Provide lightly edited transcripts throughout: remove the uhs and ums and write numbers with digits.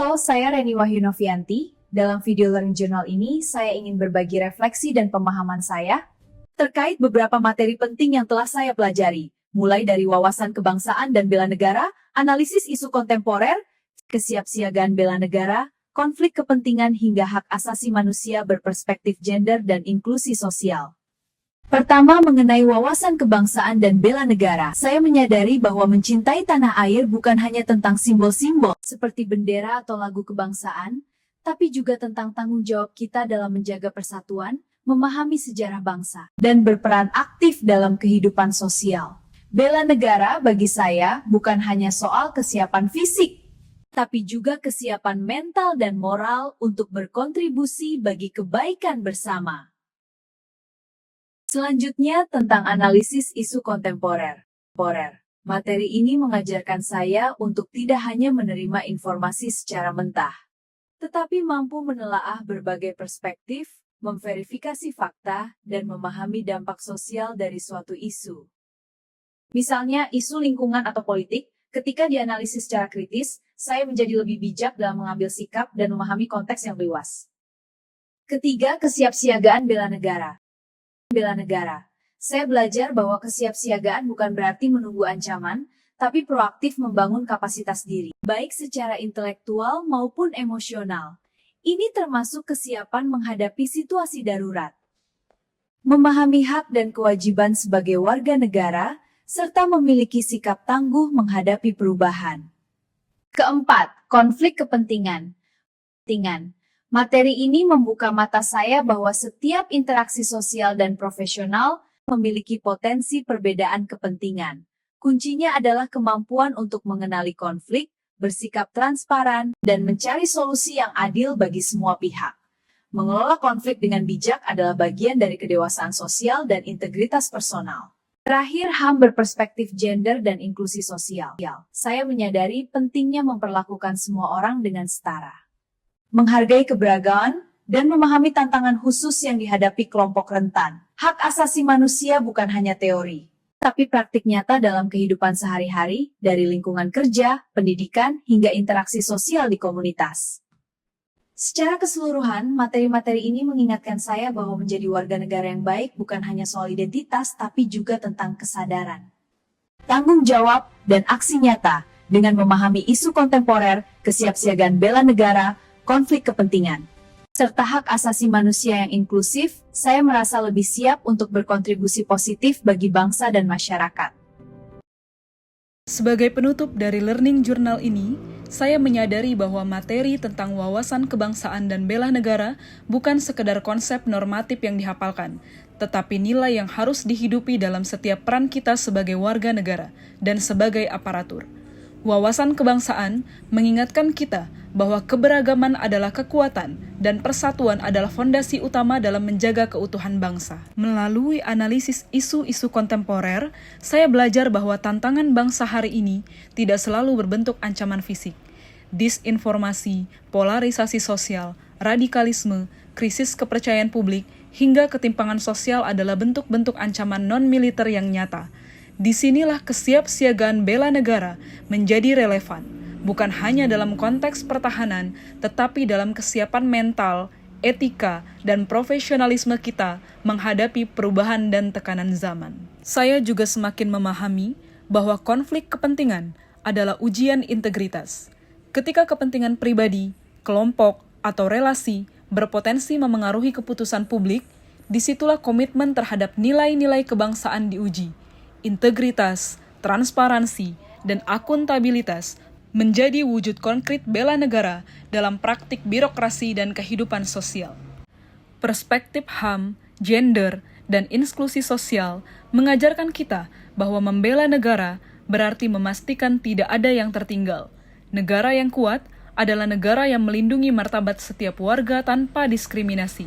Halo, saya Reni Wahyunovianti. Dalam video Learning Journal ini, saya ingin berbagi refleksi dan pemahaman saya terkait beberapa materi penting yang telah saya pelajari, mulai dari wawasan kebangsaan dan bela negara, analisis isu kontemporer, kesiapsiagaan bela negara, konflik kepentingan hingga hak asasi manusia berperspektif gender dan inklusi sosial. Pertama, mengenai wawasan kebangsaan dan bela negara, saya menyadari bahwa mencintai tanah air bukan hanya tentang simbol-simbol seperti bendera atau lagu kebangsaan, tapi juga tentang tanggung jawab kita dalam menjaga persatuan, memahami sejarah bangsa, dan berperan aktif dalam kehidupan sosial. Bela negara bagi saya bukan hanya soal kesiapan fisik, tapi juga kesiapan mental dan moral untuk berkontribusi bagi kebaikan bersama. Selanjutnya tentang analisis isu kontemporer. Materi ini mengajarkan saya untuk tidak hanya menerima informasi secara mentah, tetapi mampu menelaah berbagai perspektif, memverifikasi fakta, dan memahami dampak sosial dari suatu isu. Misalnya isu lingkungan atau politik, ketika dianalisis secara kritis, saya menjadi lebih bijak dalam mengambil sikap dan memahami konteks yang luas. Ketiga, kesiapsiagaan bela negara. Saya belajar bahwa kesiapsiagaan bukan berarti menunggu ancaman, tapi proaktif membangun kapasitas diri, baik secara intelektual maupun emosional. Ini termasuk kesiapan menghadapi situasi darurat, memahami hak dan kewajiban sebagai warga negara, serta memiliki sikap tangguh menghadapi perubahan. Keempat, konflik kepentingan. Materi ini membuka mata saya bahwa setiap interaksi sosial dan profesional memiliki potensi perbedaan kepentingan. Kuncinya adalah kemampuan untuk mengenali konflik, bersikap transparan, dan mencari solusi yang adil bagi semua pihak. Mengelola konflik dengan bijak adalah bagian dari kedewasaan sosial dan integritas personal. Terakhir, HAM berperspektif gender dan inklusi sosial. Saya menyadari pentingnya memperlakukan semua orang dengan setara, menghargai keberagaman, dan memahami tantangan khusus yang dihadapi kelompok rentan. Hak asasi manusia bukan hanya teori, tapi praktik nyata dalam kehidupan sehari-hari, dari lingkungan kerja, pendidikan, hingga interaksi sosial di komunitas. Secara keseluruhan, materi-materi ini mengingatkan saya bahwa menjadi warga negara yang baik bukan hanya soal identitas, tapi juga tentang kesadaran, tanggung jawab, dan aksi nyata dengan memahami isu kontemporer, kesiapsiagaan bela negara, konflik kepentingan, serta hak asasi manusia yang inklusif. Saya merasa lebih siap untuk berkontribusi positif bagi bangsa dan masyarakat. Sebagai penutup dari Learning Journal ini, saya menyadari bahwa materi tentang wawasan kebangsaan dan bela negara bukan sekedar konsep normatif yang dihafalkan, tetapi nilai yang harus dihidupi dalam setiap peran kita sebagai warga negara dan sebagai aparatur. Wawasan kebangsaan mengingatkan kita bahwa keberagaman adalah kekuatan dan persatuan adalah fondasi utama dalam menjaga keutuhan bangsa. Melalui analisis isu-isu kontemporer, saya belajar bahwa tantangan bangsa hari ini tidak selalu berbentuk ancaman fisik. Disinformasi, polarisasi sosial, radikalisme, krisis kepercayaan publik, hingga ketimpangan sosial adalah bentuk-bentuk ancaman non-militer yang nyata. Disinilah kesiapsiagaan bela negara menjadi relevan, bukan hanya dalam konteks pertahanan, tetapi dalam kesiapan mental, etika, dan profesionalisme kita menghadapi perubahan dan tekanan zaman. Saya juga semakin memahami bahwa konflik kepentingan adalah ujian integritas. Ketika kepentingan pribadi, kelompok, atau relasi berpotensi memengaruhi keputusan publik, disitulah komitmen terhadap nilai-nilai kebangsaan diuji. Integritas, transparansi, dan akuntabilitas menjadi wujud konkret bela negara dalam praktik birokrasi dan kehidupan sosial. Perspektif HAM, gender, dan inklusi sosial mengajarkan kita bahwa membela negara berarti memastikan tidak ada yang tertinggal. Negara yang kuat adalah negara yang melindungi martabat setiap warga tanpa diskriminasi.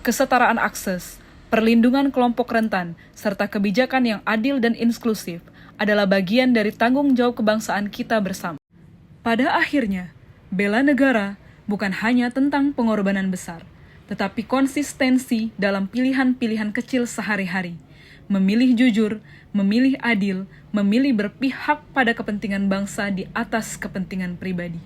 Kesetaraan akses, perlindungan kelompok rentan, serta kebijakan yang adil dan inklusif adalah bagian dari tanggung jawab kebangsaan kita bersama. Pada akhirnya, bela negara bukan hanya tentang pengorbanan besar, tetapi konsistensi dalam pilihan-pilihan kecil sehari-hari. Memilih jujur, memilih adil, memilih berpihak pada kepentingan bangsa di atas kepentingan pribadi.